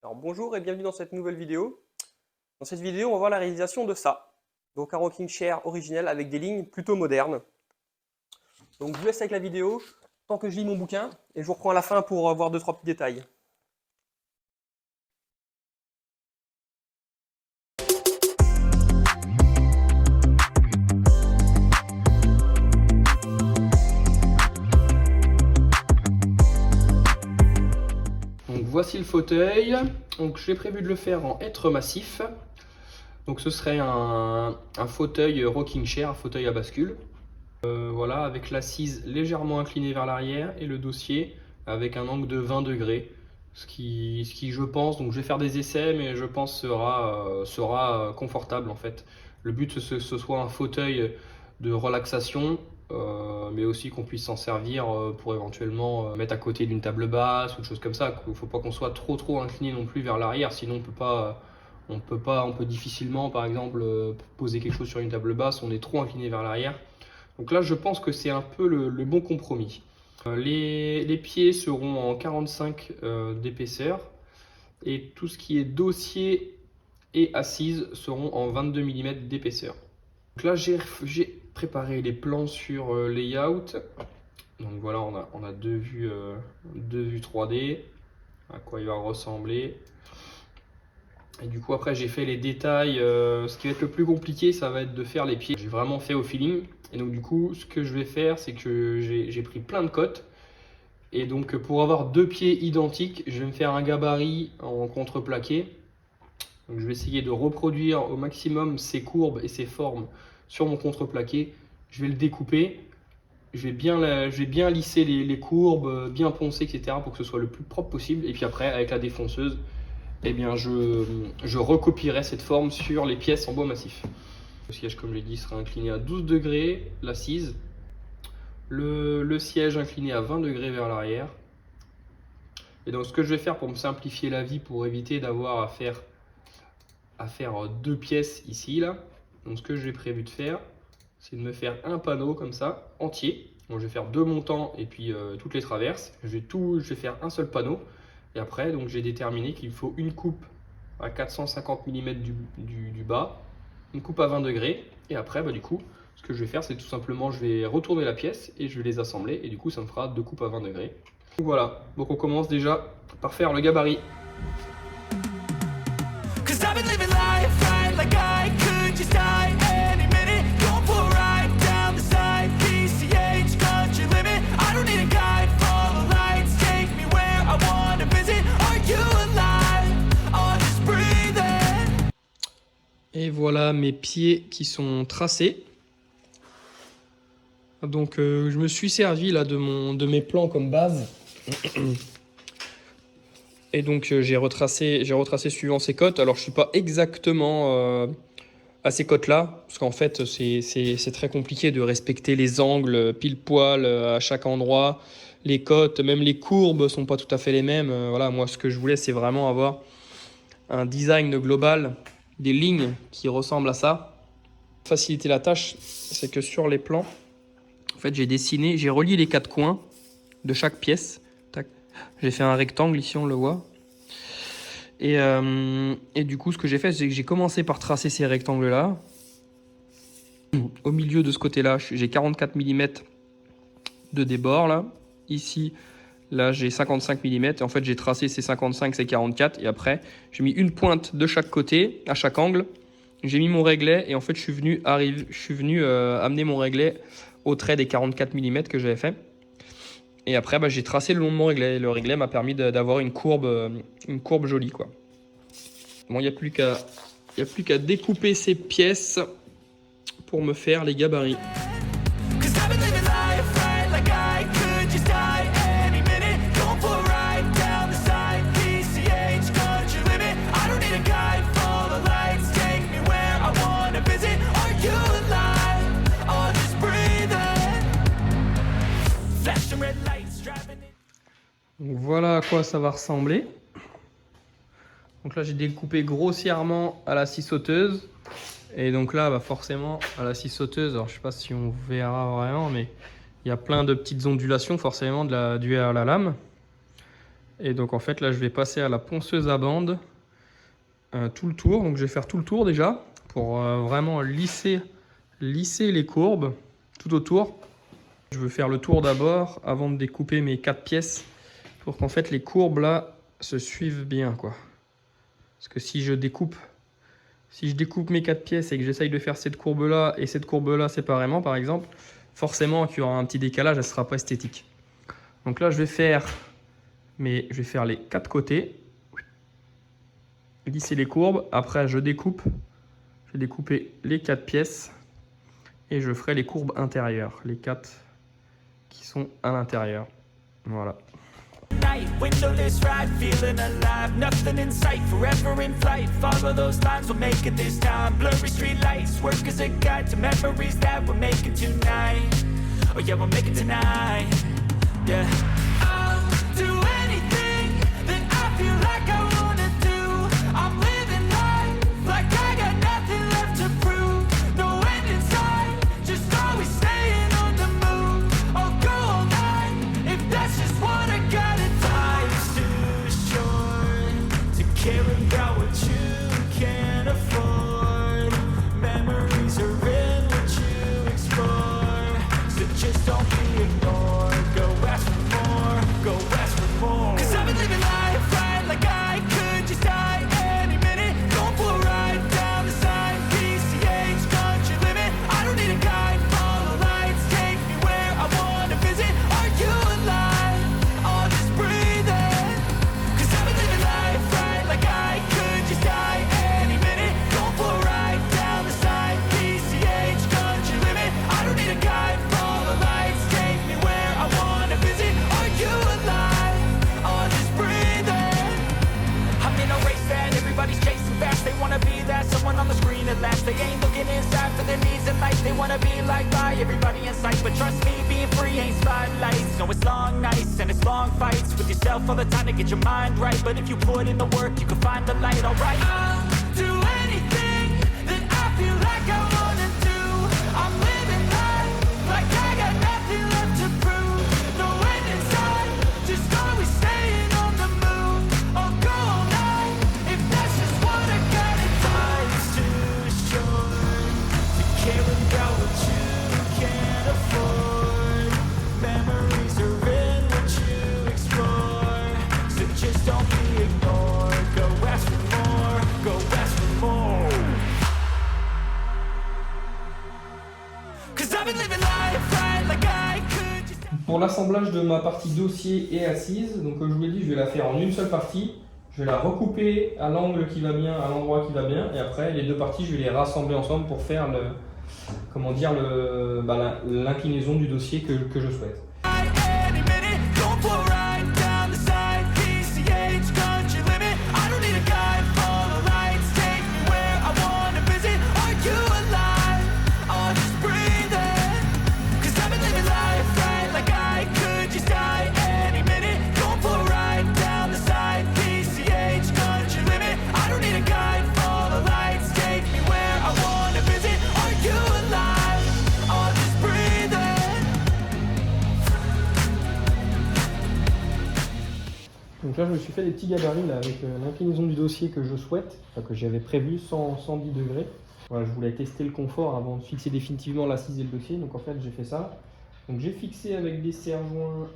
Alors bonjour et bienvenue dans cette nouvelle vidéo. Dans cette vidéo, on va voir la réalisation de ça. Donc un rocking chair originel avec des lignes plutôt modernes. Donc je vous laisse avec la vidéo tant que je lis mon bouquin et je vous reprends à la fin pour voir 2-3 petits détails. Donc voici le fauteuil. Donc j'ai prévu de le faire en hêtre massif. Donc ce serait un fauteuil rocking chair, un fauteuil à bascule. Voilà, avec l'assise légèrement inclinée vers l'arrière et le dossier avec un angle de 20 degrés. Ce qui je pense, donc je vais faire des essais, mais je pense sera confortable en fait. Le but c'est que ce soit un fauteuil de relaxation, mais aussi qu'on puisse s'en servir pour éventuellement mettre à côté d'une table basse ou des choses comme ça. Il ne faut pas qu'on soit trop incliné non plus vers l'arrière, sinon on peut difficilement par exemple poser quelque chose sur une table basse, on est trop incliné vers l'arrière. Donc là, je pense que c'est un peu le bon compromis. Les pieds seront en 45 d'épaisseur et tout ce qui est dossier et assise seront en 22 mm d'épaisseur. Donc là, j'ai préparé les plans sur layout. Donc voilà, on a deux vues 3D, à quoi il va ressembler. Et du coup, après, j'ai fait les détails. Ce qui va être le plus compliqué, ça va être de faire les pieds. J'ai vraiment fait au feeling. Et donc, du coup, ce que je vais faire, c'est que j'ai pris plein de cotes. Et donc, pour avoir deux pieds identiques, je vais me faire un gabarit en contreplaqué. Donc, je vais essayer de reproduire au maximum ces courbes et ces formes sur mon contreplaqué. Je vais le découper. Je vais bien lisser les courbes, bien poncer, etc. pour que ce soit le plus propre possible. Et puis après, avec la défonceuse, eh bien, je recopierai cette forme sur les pièces en bois massif. Le siège, comme je l'ai dit, sera incliné à 12 degrés, l'assise. Le siège incliné à 20 degrés vers l'arrière. Et donc, ce que je vais faire pour me simplifier la vie, pour éviter d'avoir à faire deux pièces ici, là. Donc, ce que j'ai prévu de faire, c'est de me faire un panneau comme ça, entier. Donc, je vais faire deux montants et puis toutes les traverses. Je vais faire un seul panneau. Et après, donc j'ai déterminé qu'il me faut une coupe à 450 mm du bas, une coupe à 20 degrés. Et après, du coup, ce que je vais faire, c'est tout simplement, je vais retourner la pièce et je vais les assembler. Et du coup, ça me fera deux coupes à 20 degrés. Donc voilà, donc on commence déjà par faire le gabarit. Et voilà mes pieds qui sont tracés. Donc je me suis servi là de mes plans comme base. Et donc j'ai retracé suivant ces cotes. Alors je suis pas exactement à ces cotes-là, parce qu'en fait c'est très compliqué de respecter les angles pile poil à chaque endroit. Les cotes, même les courbes sont pas tout à fait les mêmes. Voilà, moi ce que je voulais c'est vraiment avoir un design global, des lignes qui ressemblent à ça. Faciliter la tâche, c'est que sur les plans, en fait j'ai relié les quatre coins de chaque pièce. Tac. J'ai fait un rectangle ici, on le voit. Et du coup, ce que j'ai fait, c'est que j'ai commencé par tracer ces rectangles-là. Au milieu de ce côté-là, j'ai 44 mm de débord, là. Ici, là, j'ai 55 mm. Et en fait, j'ai tracé ces 55, ces 44. Et après, j'ai mis une pointe de chaque côté, à chaque angle. J'ai mis mon réglet. Et en fait, je suis venu amener mon réglet au trait des 44 mm que j'avais fait. Et après, j'ai tracé le long de mon réglet. Et le réglet m'a permis d'avoir une courbe jolie, quoi. Bon, il n'y a plus qu'à découper ces pièces pour me faire les gabarits. Donc voilà à quoi ça va ressembler. Donc là j'ai découpé grossièrement à la scie sauteuse. Et donc là forcément à la scie sauteuse, alors je sais pas si on verra vraiment, mais il y a plein de petites ondulations forcément dues à la lame. Et donc en fait là je vais passer à la ponceuse à bande tout le tour. Donc je vais faire tout le tour déjà pour vraiment lisser les courbes tout autour. Je veux faire le tour d'abord avant de découper mes 4 pièces pour qu'en fait les courbes là se suivent bien quoi. Parce que si je découpe mes 4 pièces et que j'essaye de faire cette courbe là et cette courbe là séparément par exemple, forcément qu'il y aura un petit décalage, elle ne sera pas esthétique. Donc là je vais faire les 4 côtés, lisser les courbes, après je vais découper les 4 pièces et je ferai les courbes intérieures, les 4 qui sont à l'intérieur. Voilà. Windowless ride, feeling alive, nothing in sight, forever in flight. Follow those lines, we'll make it this time. Blurry street lights, work as a guide to memories that we're making tonight. Oh yeah, we'll make it tonight. Yeah. I'll do anything that I feel like I wanna do. I'm living life like I got nothing left to prove. No end in sight, just always staying on the move. I'll go all night if that's just what I gotta do. Life's too short to care about what you can't afford. Memories are in what you explore, so just don't be ignored. Go ask for more, go ask for more. 'Cause I've been living life right like I could just die any minute. Going for a ride down the side, PCH country limit. I don't need a guide, follow lights, take me where I wanna visit. Are you alive? I'll just breathe in. 'Cause I've been living life right like I could just die any minute. Going for a ride down the side, PCH country limit. I don't need a guide, follow lights, take me where I wanna visit. Are you alive? I'll just breathe in. I'm in a race that everybody's chasing fast. They wanna be that someone on the screen at last. They ain't looking inside for their needs in life. They wanna be like by everybody in sight. But trust me, being free ain't spotlights. No, it's long nights and it's long fights with yourself all the time to get your mind right. But if you put in the work, you can find the light, alright? I'll do anything that I feel like I wanna do. I'm living life like I got nothing left to prove. No end in sight, just always staying on the move. I'll go all night if that's just what I gotta do. Life's too short to care about what you can't afford. Memories are in what you explore, so just don't be ignored. Go ask for more, go ask for more. 'Cause I've been living life right like I could just. Pour l'assemblage de ma partie dossier et assise, donc comme je vous l'ai dit, je vais la faire en une seule partie. Je vais la recouper à l'angle qui va bien, à l'endroit qui va bien, et après les deux parties, je vais les rassembler ensemble pour faire l'inclinaison du dossier que je souhaite. Any minute, going for a ride down the side, PCH country limit. I don't need a guide, follow lights, take me where I wanna visit. Are you alive? I'll just breathe in. 'Cause I've been living life right like I could just die any minute. Going for a ride down the side, PCH country limit. I don't need a guide, follow lights, take me where I wanna visit. Are you alive? I'll just breathe in. Donc là, je me suis fait des petits gabarits là, avec l'inclinaison du dossier que je souhaite, enfin, que j'avais prévu, 110 degrés. Voilà, je voulais tester le confort avant de fixer définitivement l'assise et le dossier, donc en fait j'ai fait ça. Donc j'ai fixé avec des serre-joints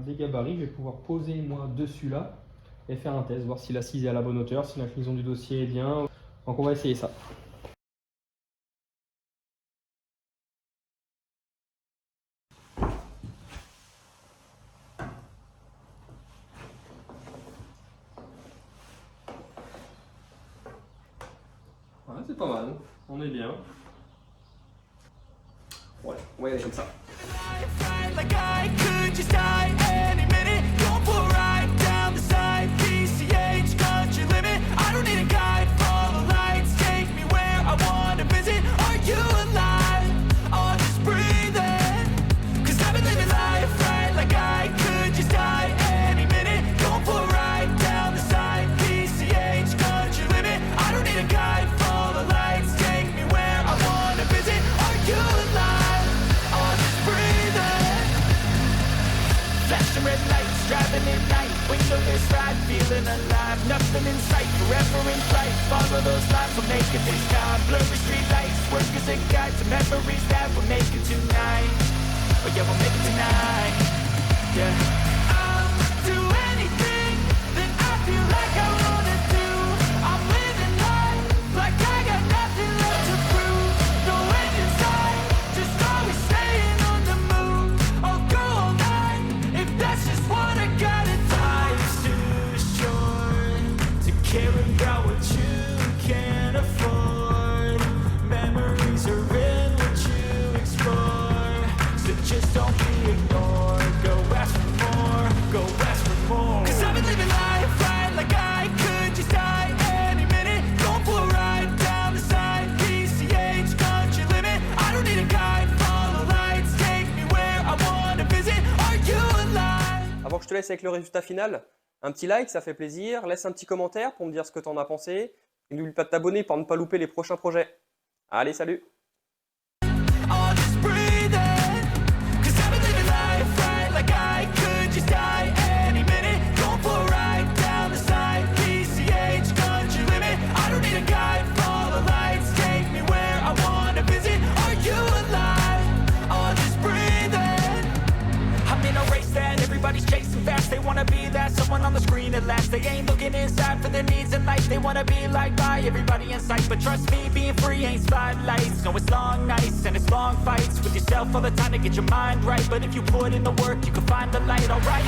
des gabarits, je vais pouvoir poser moi dessus là et faire un test, voir si l'assise est à la bonne hauteur, si l'inclinaison du dossier est bien. Donc on va essayer ça. Ouais, c'est pas mal, on est bien. Ouais, on va y aller comme ça. Life right like I could just die any minute. Going for a ride down the side, PCH country limit. I don't need a guide, follow lights, take me where I wanna visit. Are you alive? I'll just breathe in. 'Cause I've been living life right like I could just die any minute. Going for a ride down the side, PCH country limit. I don't need a guide, follow lights, take me where I wanna visit. Are you alive? I'll just breathe in. Flashing red sight, forever in flight. Follow those lines, we'll make it this time. Blurry street lights, work as a guide to memories that we're making tonight. Oh yeah, we'll make it tonight. Yeah. I'll do anything that I feel like I wanna do. I'm living life like I got nothing left to prove. No end in sight, just always staying on the move. I'll go all night if that's just what I gotta do. Life's too short to care about what you can't afford. Memories are in what you explore, so just don't be ignored. Go ask for more, go ask for more. 'Cause I've been living life right like I could just die any minute. Going for a ride down the side, PCH country limit. I don't need a guide, follow lights, take me where I wanna visit. Are you alive? Avant que je te laisse avec le résultat final, un petit like, ça fait plaisir. Laisse un petit commentaire pour me dire ce que tu en as pensé. Et n'oublie pas de t'abonner pour ne pas louper les prochains projets. Allez, salut! I'll just breathe in, 'cause I've been living life right like I could just die any minute. Going for a ride down the side, PCH country limit. I don't need a guide, follow lights, take me where I wanna visit. Are you alive? I'll just breathe in. I'm in a race that everybody's chasing fast. They wanna be that someone on the screen at last. They ain't looking inside for their needs in life. They wanna be liked by everybody in sight. But trust me, being free ain't spotlights. No, it's long nights and it's long fights with yourself all the time to get your mind right. But if you put in the work, you can find the light, alright?